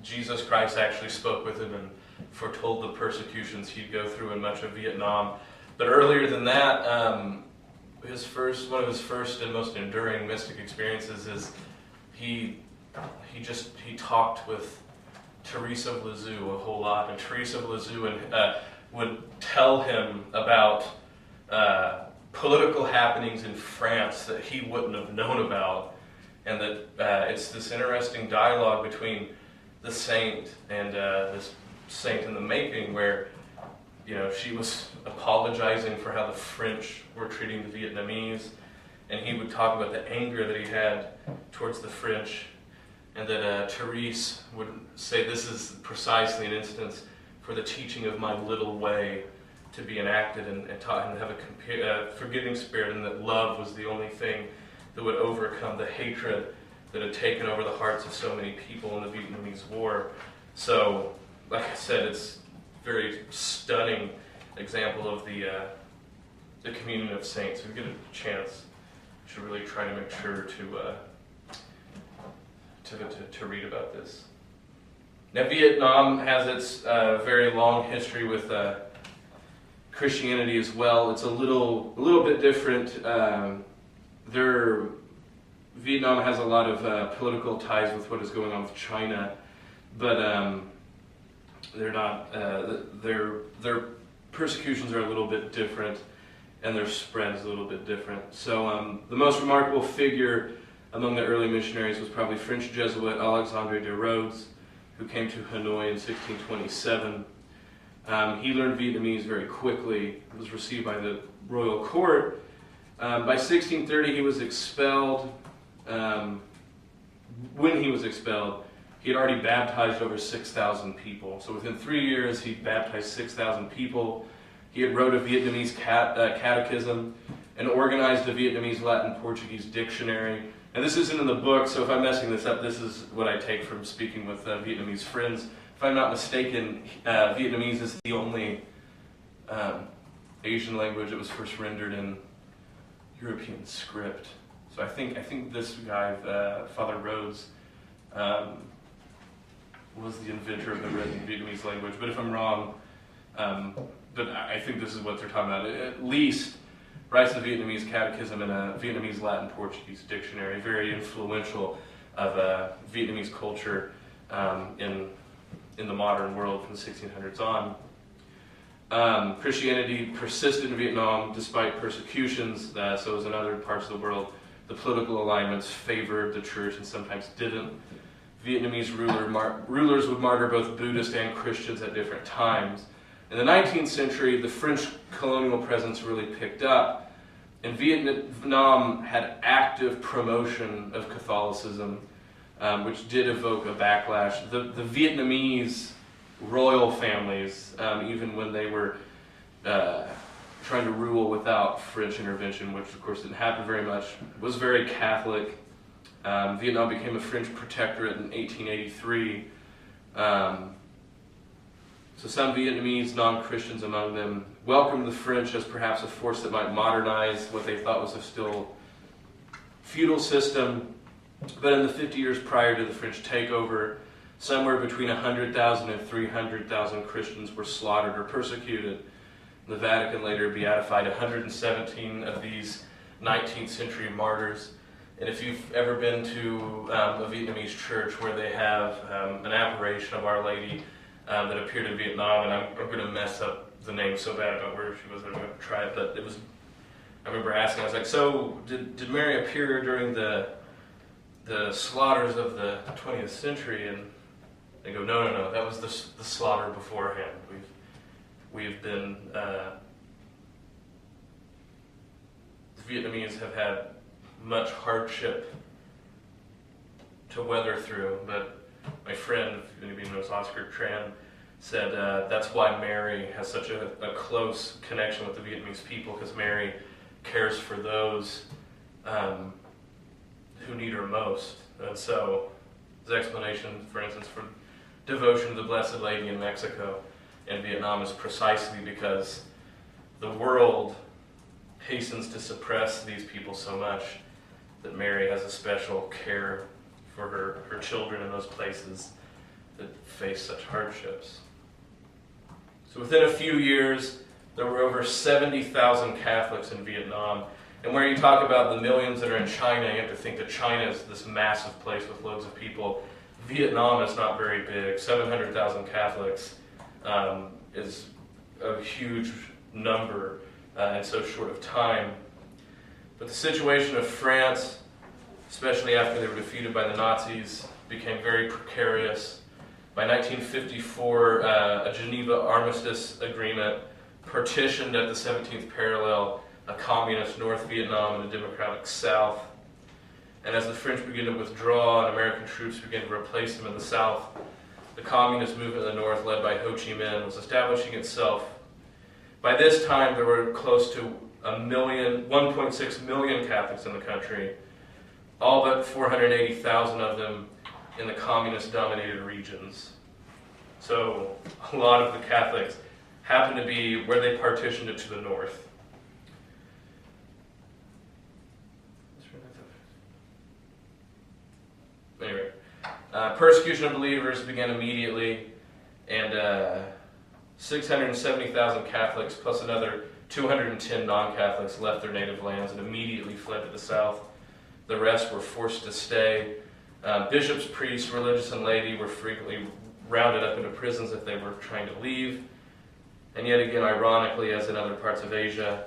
Jesus Christ actually spoke with him and foretold the persecutions he'd go through in much of Vietnam. But earlier than that, one of his first and most enduring mystic experiences is he talked with Teresa of Lisieux a whole lot, and Teresa of Lisieux would tell him about political happenings in France that he wouldn't have known about, and that it's this interesting dialogue between the saint and this saint in the making, where she was apologizing for how the French were treating the Vietnamese, and he would talk about the anger that he had towards the French. And that Therese would say this is precisely an instance for the teaching of my little way to be enacted and taught him to have a forgiving spirit, and that love was the only thing that would overcome the hatred that had taken over the hearts of so many people in the Vietnamese War. So, like I said, it's a very stunning example of the communion of saints. If you get a chance, you should really try to make sure to read about this. Now, Vietnam has its very long history with Christianity as well. It's a little bit different. Vietnam has a lot of political ties with what is going on with China, but they're not. Their persecutions are a little bit different, and their spread is a little bit different. So the most remarkable figure among the early missionaries was probably French Jesuit Alexandre de Rhodes, who came to Hanoi in 1627. He learned Vietnamese very quickly, was received by the royal court. By 1630 he was expelled. When he was expelled, he had already baptized over 6,000 people. So within 3 years he baptized 6,000 people. He had wrote a Vietnamese catechism and organized a Vietnamese Latin Portuguese dictionary. And this isn't in the book, so if I'm messing this up, this is what I take from speaking with Vietnamese friends. If I'm not mistaken, Vietnamese is the only Asian language that was first rendered in European script. So I think this guy, Father Rhodes, was the inventor of the written Vietnamese language. But if I'm wrong, but I think this is what they're talking about. At least writes a Vietnamese catechism and a Vietnamese Latin Portuguese dictionary, very influential of Vietnamese culture in the modern world from the 1600s on. Christianity persisted in Vietnam despite persecutions, so as in other parts of the world. The political alignments favored the church and sometimes didn't. Vietnamese rulers would martyr both Buddhists and Christians at different times. In the 19th century, the French colonial presence really picked up, And Vietnam had active promotion of Catholicism, which did evoke a backlash. The Vietnamese royal families, even when they were trying to rule without French intervention, which of course didn't happen very much, was very Catholic. Vietnam became a French protectorate in 1883. So some Vietnamese non-Christians among them welcomed the French as perhaps a force that might modernize what they thought was a still feudal system. But in the 50 years prior to the French takeover, somewhere between 100,000 and 300,000 Christians were slaughtered or persecuted. The Vatican later beatified 117 of these 19th century martyrs. And if you've ever been to a Vietnamese church where they have an apparition of Our Lady that appeared in Vietnam, and I'm going to mess up the name so bad about where she was, I'm going to try it, but it was, I remember asking, I was like, so did Mary appear during the slaughters of the 20th century? And they go, no, that was the slaughter beforehand. We've been, the Vietnamese have had much hardship to weather through, but my friend, if anybody knows Oscar Tran, said that's why Mary has such a close connection with the Vietnamese people, because Mary cares for those who need her most. And so his explanation, for instance, for devotion to the Blessed Lady in Mexico and Vietnam is precisely because the world hastens to suppress these people so much that Mary has a special care for her children in those places that face such hardships. So within a few years, there were over 70,000 Catholics in Vietnam. And where you talk about the millions that are in China, you have to think that China is this massive place with loads of people. Vietnam is not very big. 700,000 Catholics is a huge number in so short of time. But the situation of France, especially after they were defeated by the Nazis, became very precarious. By 1954, a Geneva Armistice Agreement partitioned at the 17th parallel a communist North Vietnam and a democratic South. And as the French began to withdraw and American troops began to replace them in the South, the communist movement in the North, led by Ho Chi Minh, was establishing itself. By this time, there were close to 1.6 million Catholics in the country, all but 480,000 of them in the communist-dominated regions. So a lot of the Catholics happened to be where they partitioned it to the north. Anyway, persecution of believers began immediately, and 670,000 Catholics plus another 210 non-Catholics left their native lands and immediately fled to the south. The rest were forced to stay. Bishops, priests, religious, and laity were frequently rounded up into prisons if they were trying to leave. And yet again, ironically, as in other parts of Asia,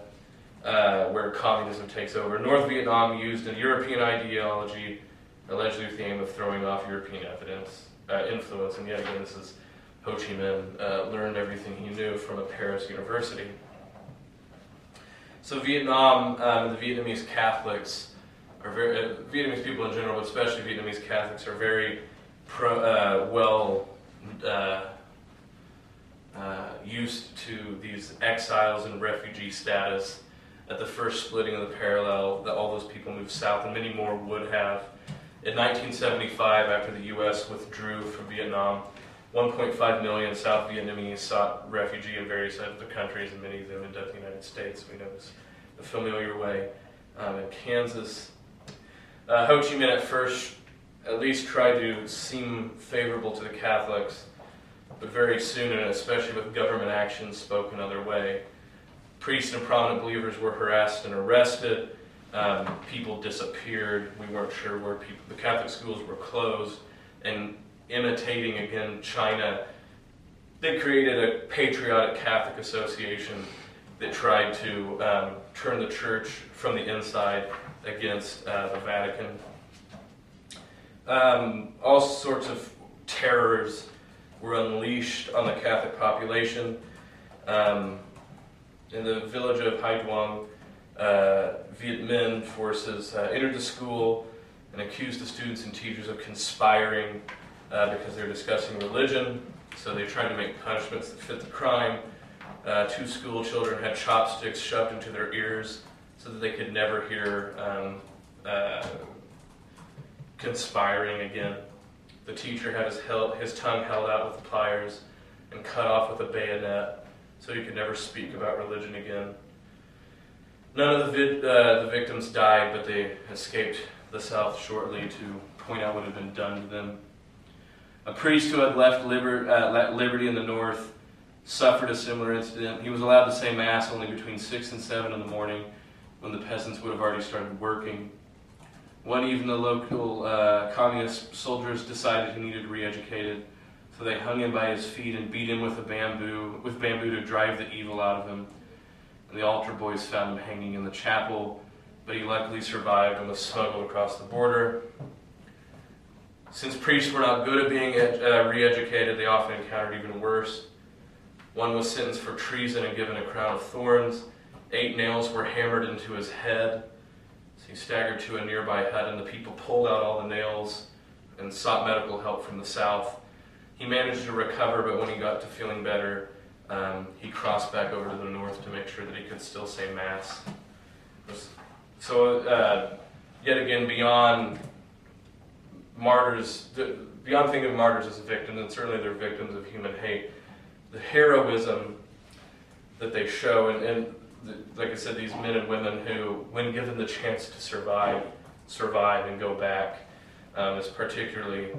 where communism takes over, North Vietnam used a European ideology, allegedly with the aim of throwing off European influence. And yet again, this is Ho Chi Minh learned everything he knew from a Paris university. So Vietnam and the Vietnamese Catholics are very, Vietnamese people in general, but especially Vietnamese Catholics, are very used to these exiles and refugee status. At the first splitting of the parallel, all those people moved south, and many more would have. In 1975, after the U.S. withdrew from Vietnam, 1.5 million South Vietnamese sought refugee in various other countries, and many of them ended up in the United States. We know this the familiar way in Kansas. Ho Chi Minh at first at least tried to seem favorable to the Catholics, but very soon, and especially with government action, spoke another way. Priests and prominent believers were harassed and arrested. People disappeared. We weren't sure where people. The Catholic schools were closed, and imitating again China, they created a patriotic Catholic association that tried to turn the church from the inside against the Vatican. All sorts of terrors were unleashed on the Catholic population. In the village of Hai Duong, Viet Minh forces entered the school and accused the students and teachers of conspiring because they were discussing religion. So they tried to make punishments that fit the crime. 2 school children had chopsticks shoved into their ears so that they could never hear conspiring again. The teacher had his tongue held out with pliers and cut off with a bayonet so he could never speak about religion again. None of the victims died, but they escaped the South shortly to point out what had been done to them. A priest who had left liberty in the North suffered a similar incident. He was allowed to say Mass only between 6 and 7 in the morning, when the peasants would have already started working. One evening, the local communist soldiers decided he needed to be re-educated, so they hung him by his feet and beat him with bamboo to drive the evil out of him. And the altar boys found him hanging in the chapel, but he luckily survived and was smuggled across the border. Since priests were not good at being re-educated, they often encountered even worse. One was sentenced for treason and given a crown of thorns. 8 nails were hammered into his head. So he staggered to a nearby hut, and the people pulled out all the nails and sought medical help from the south. He managed to recover, but when he got to feeling better, he crossed back over to the north to make sure that he could still say Mass. So, yet again, beyond martyrs, beyond thinking of martyrs as victims, and certainly they're victims of human hate, the heroism that they show, and like I said, these men and women who, when given the chance to survive and go back, is particularly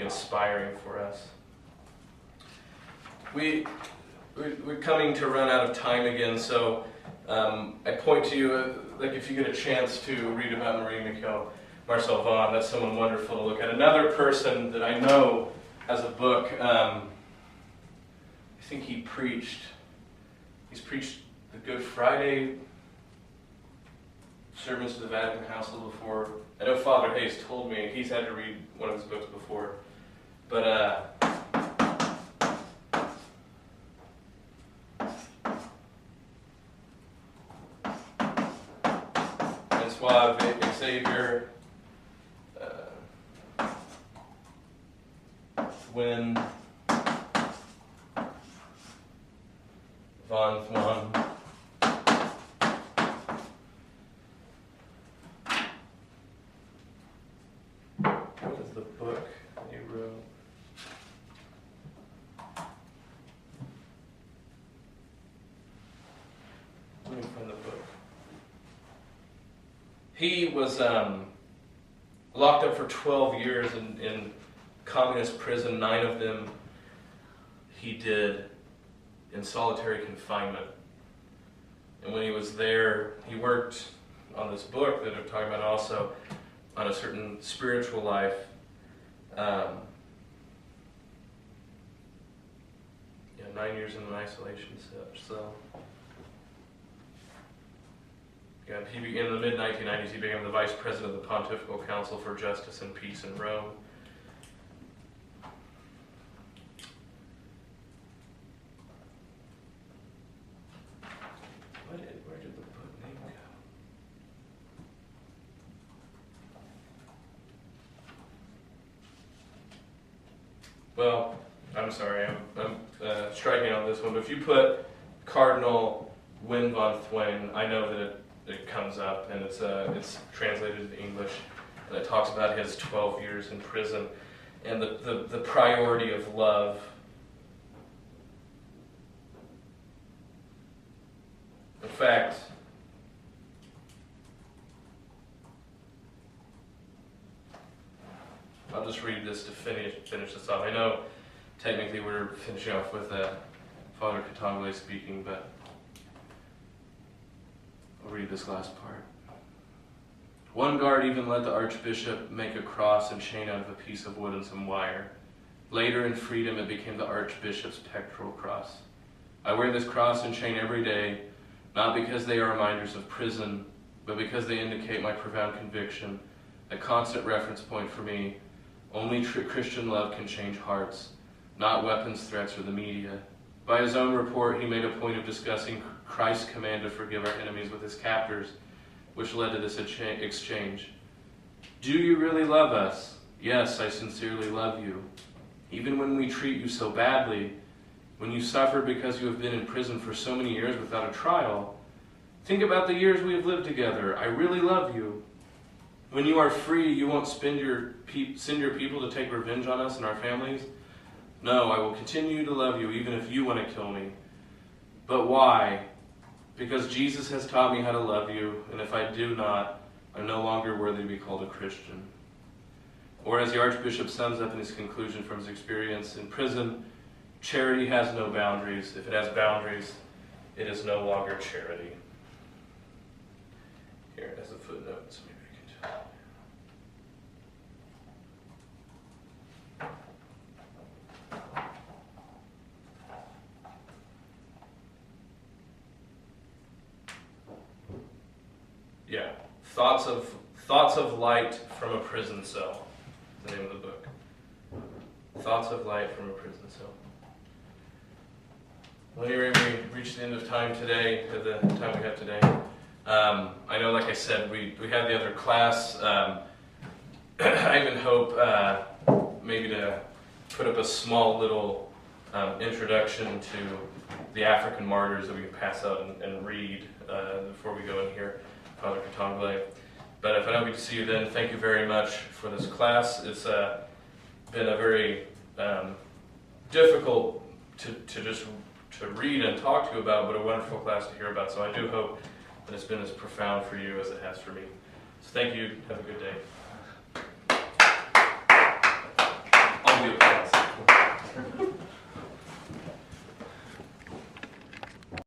inspiring for us. We're coming to run out of time again, so I point to you, like if you get a chance to read about Marcel Vaughan, that's someone wonderful to look at. Another person that I know has a book, I think he's preached the Good Friday sermons to the Vatican House a little before. I know Father Hayes told me he's had to read one of his books before, but Francois Xavier, when Von Thwan. What is the book he wrote? Let me find the book. He was locked up for 12 years in communist prison. 9 of them he did in solitary confinement. And when he was there, he worked on this book that I'm talking about, also on a certain spiritual life. 9 years in an isolation cell. Yeah, in the mid-1990s, he became the vice president of the Pontifical Council for Justice and Peace in Rome. Where did the book name go? Well, I'm sorry, I'm striking on this one, but if you put Cardinal Win von Thwen, I know that it comes up, and it's translated into English, and it talks about his 12 years in prison, and the priority of love. In fact, I'll just read this to finish this off. I know technically we're finishing off with Father Katangale speaking, but I'll read this last part. One guard even let the Archbishop make a cross and chain out of a piece of wood and some wire. Later in freedom it became the Archbishop's pectoral cross. I wear this cross and chain every day, not because they are reminders of prison, but because they indicate my profound conviction, a constant reference point for me. Only Christian love can change hearts, not weapons, threats, or the media, By his own report, he made a point of discussing Christ's command to forgive our enemies with his captors, which led to this exchange. Do you really love us? Yes, I sincerely love you. Even when we treat you so badly, when you suffer because you have been in prison for so many years without a trial, think about the years we have lived together. I really love you. When you are free, you won't send your people to take revenge on us and our families. No, I will continue to love you even if you want to kill me. But why? Because Jesus has taught me how to love you, and if I do not, I'm no longer worthy to be called a Christian. Or as the Archbishop sums up in his conclusion from his experience in prison, charity has no boundaries. If it has boundaries, it is no longer charity. Here, as a footnote, so maybe I can tell. Yeah, Thoughts of Light from a Prison Cell, the name of the book. Thoughts of Light from a Prison Cell. Well, anyway, we reached the end of time today, of the time we have today. I know, like I said, we have the other class. I even hope maybe to put up a small little introduction to the African martyrs that we can pass out and read before we go in here. Father Katongle. But if I don't get to see you then, thank you very much for this class. It's been a very difficult to read and talk to you about, but a wonderful class to hear about. So I do hope that it's been as profound for you as it has for me. So thank you. Have a good day.